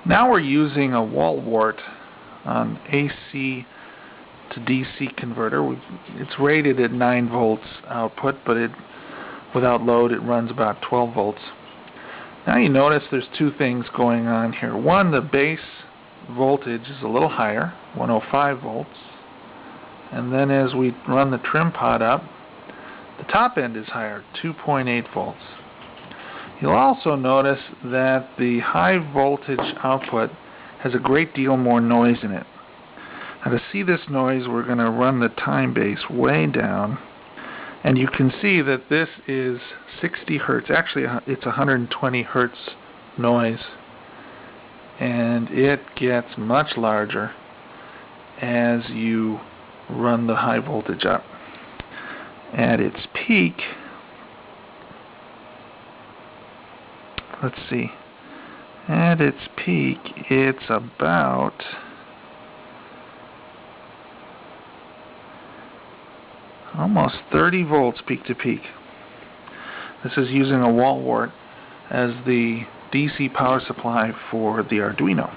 Now we're using a WallWart AC to DC converter. It's rated at 9 volts output, but without load it runs about 12 volts. Now you notice there's two things going on here. One, the base voltage is a little higher, 105 volts, and then as we run the trim pot up, the top end is higher, 2.8 volts. You'll also notice that the high voltage output has a great deal more noise in it. Now to see this noise, we're going to run the time base way down, and you can see that this is 60 hertz. Actually, it's 120 hertz noise, and it gets much larger as you run the high voltage up. At its peak, let's see, at its peak it's about almost 30 volts peak to peak. This is using a WallWart as the DC power supply for the Arduino.